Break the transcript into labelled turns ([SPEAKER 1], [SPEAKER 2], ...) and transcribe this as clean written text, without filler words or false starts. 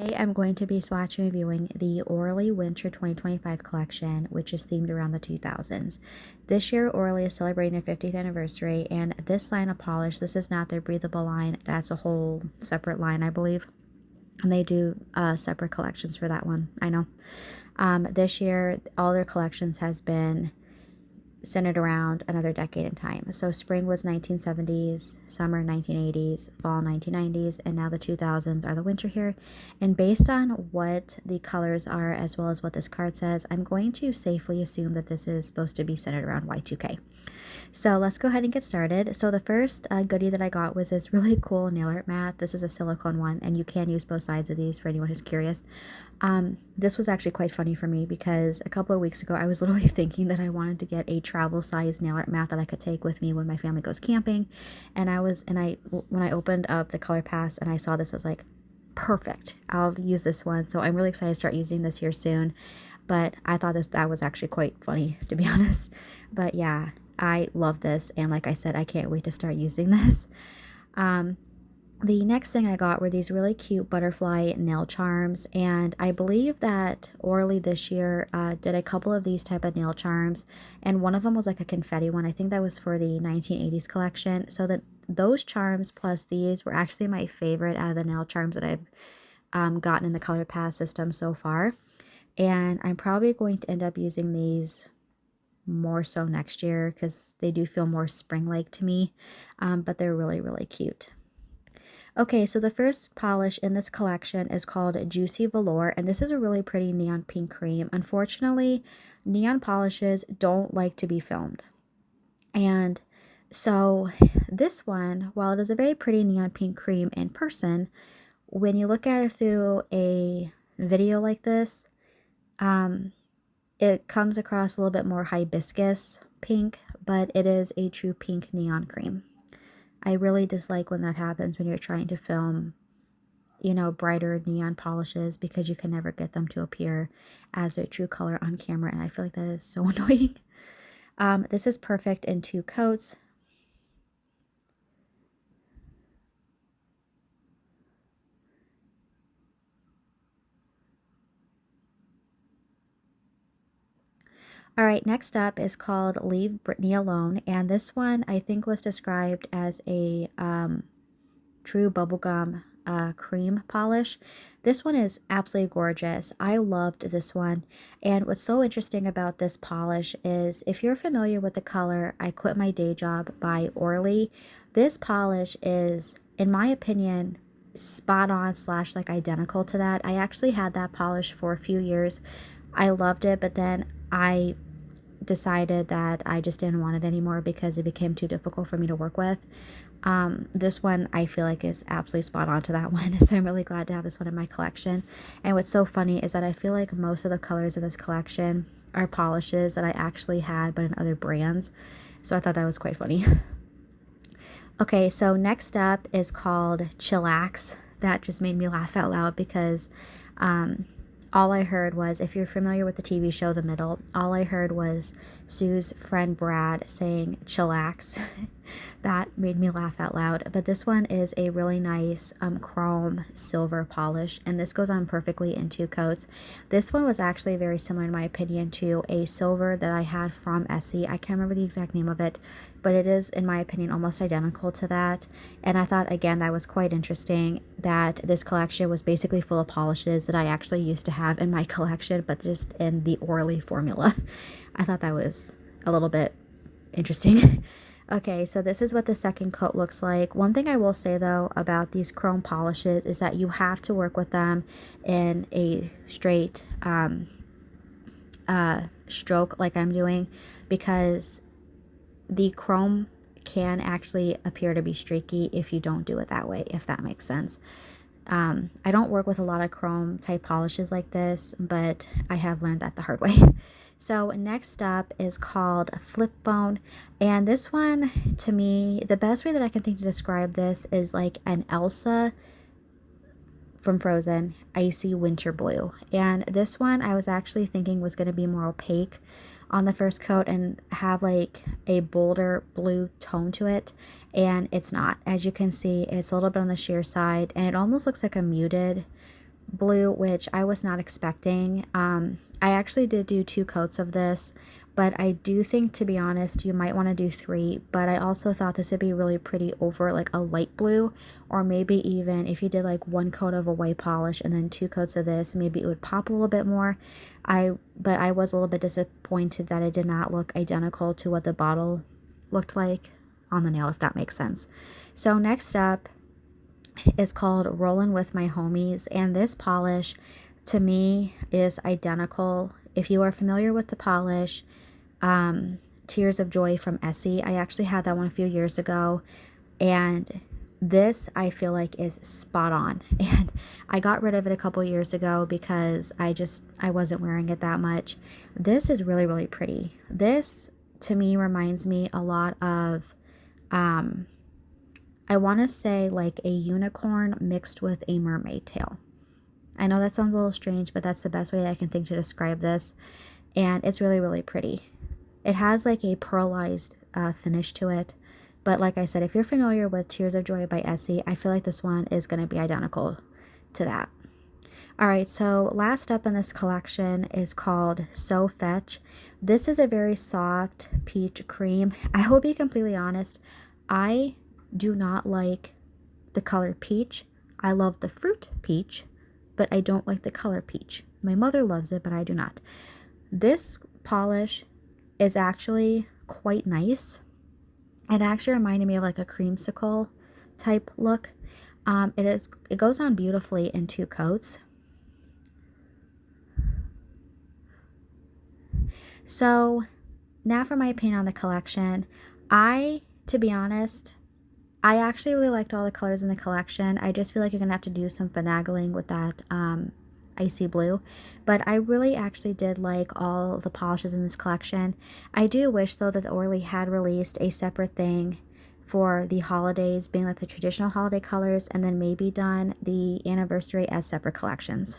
[SPEAKER 1] Today I'm going to be swatch reviewing the Orly Winter 2025 collection, which is themed around the 2000s. This year, Orly is celebrating their 50th anniversary, and this line of polish, this is not their breathable line. That's a whole separate line, I believe. And they do separate collections for that one, I know. This year, all their collections has been centered around another decade in time. So spring was 1970s, summer 1980s, fall 1990s, and now the 2000s are the winter here. And based on what the colors are, as well as what this card says, I'm going to safely assume that this is supposed to be centered around Y2K. So let's go ahead and get started. So the first goodie that I got was this really cool nail art mat. This is a silicone one, and you can use both sides of these for anyone who's curious. This was actually quite funny for me because a couple of weeks ago, I was literally thinking that I wanted to get a travel size nail art mat that I could take with me when my family goes camping. And when I opened up the color pass and I saw this, I was like, perfect, I'll use this one. So I'm really excited to start using this here soon. But I thought that was actually quite funny, to be honest. But yeah, I love this, and like I said, I can't wait to start using this. The next thing I got were these really cute butterfly nail charms, and I believe that Orly this year did a couple of these type of nail charms, and one of them was like a confetti one. I think that was for the 1980s collection. So that those charms plus these were actually my favorite out of the nail charms that I've gotten in the Color Pass system so far. And I'm probably going to end up using these more so next year because they do feel more spring-like to me, but they're really, really cute. Okay, so the first polish in this collection is called Juicy Velour, and this is a really pretty neon pink cream. Unfortunately, neon polishes don't like to be filmed. And so this one, while it is a very pretty neon pink cream in person, when you look at it through a video like this, it comes across a little bit more hibiscus pink, but it is a true pink neon cream. I really dislike when that happens when you're trying to film, brighter neon polishes because you can never get them to appear as their true color on camera, and I feel like that is so annoying. This is perfect in 2 coats. All right, next up is called Leave Britney Alone, and this one I think was described as a true bubblegum cream polish. This one is absolutely gorgeous. I loved this one, and what's so interesting about this polish is if you're familiar with the color I Quit My Day Job by Orly, this polish is, in my opinion, spot on / like identical to that. I actually had that polish for a few years. I loved it, but then I decided that I just didn't want it anymore because it became too difficult for me to work with. This one I feel like is absolutely spot on to that one, so I'm really glad to have this one in my collection. And what's so funny is that I feel like most of the colors in this collection are polishes that I actually had but in other brands, so I thought that was quite funny. Okay, so next up is called Chillax. That just made me laugh out loud because all I heard was, if you're familiar with the TV show The Middle, all I heard was Sue's friend Brad saying chillax. That made me laugh out loud. But this one is a really nice chrome silver polish, and this goes on perfectly in 2 coats. This one was actually very similar, in my opinion, to a silver that I had from Essie. I can't remember the exact name of it, but it is, in my opinion, almost identical to that. And I thought, again, that was quite interesting that this collection was basically full of polishes that I actually used to have in my collection, but just in the Orly formula. I thought that was a little bit interesting. Okay, so this is what the second coat looks like. One thing I will say, though, about these chrome polishes is that you have to work with them in a straight stroke like I'm doing, because the chrome can actually appear to be streaky if you don't do it that way, if that makes sense. I don't work with a lot of chrome type polishes like this, but I have learned that the hard way. So next up is called Flip Phone, and this one, to me, the best way that I can think to describe this is like an Elsa from Frozen icy winter blue. And this one I was actually thinking was going to be more opaque on the first coat and have like a bolder blue tone to it, and it's not. As you can see, it's a little bit on the sheer side, and it almost looks like a muted blue, which I was not expecting. I actually did do 2 coats of this, but I do think, to be honest, you might want to do 3, but I also thought this would be really pretty over like a light blue, or maybe even if you did like 1 coat of a white polish and then 2 coats of this, maybe it would pop a little bit more. But I was a little bit disappointed that it did not look identical to what the bottle looked like on the nail, if that makes sense. So next up is called Rollin with My Homies, and this polish to me is identical. If you are familiar with the polish, Tears of Joy from Essie, I actually had that one a few years ago, and this I feel like is spot on. And I got rid of it a couple years ago because I wasn't wearing it that much. This is really, really pretty. This to me reminds me a lot of I want to say like a unicorn mixed with a mermaid tail. I know that sounds a little strange, but that's the best way that I can think to describe this. And it's really, really pretty. It has like a pearlized finish to it. But like I said, if you're familiar with Tears of Joy by Essie, I feel like this one is going to be identical to that. All right, so last up in this collection is called So Fetch. This is a very soft peach cream. I will be completely honest. I do not like the color peach. I love the fruit peach, but I don't like the color peach. My mother loves it, but I do not. This polish is actually quite nice. It actually reminded me of like a creamsicle type look. It goes on beautifully in 2 coats. So now for my opinion on the collection. To be honest, I actually really liked all the colors in the collection. I just feel like you're going to have to do some finagling with that icy blue. But I really actually did like all the polishes in this collection. I do wish, though, that Orly had released a separate thing for the holidays, being like the traditional holiday colors, and then maybe done the anniversary as separate collections.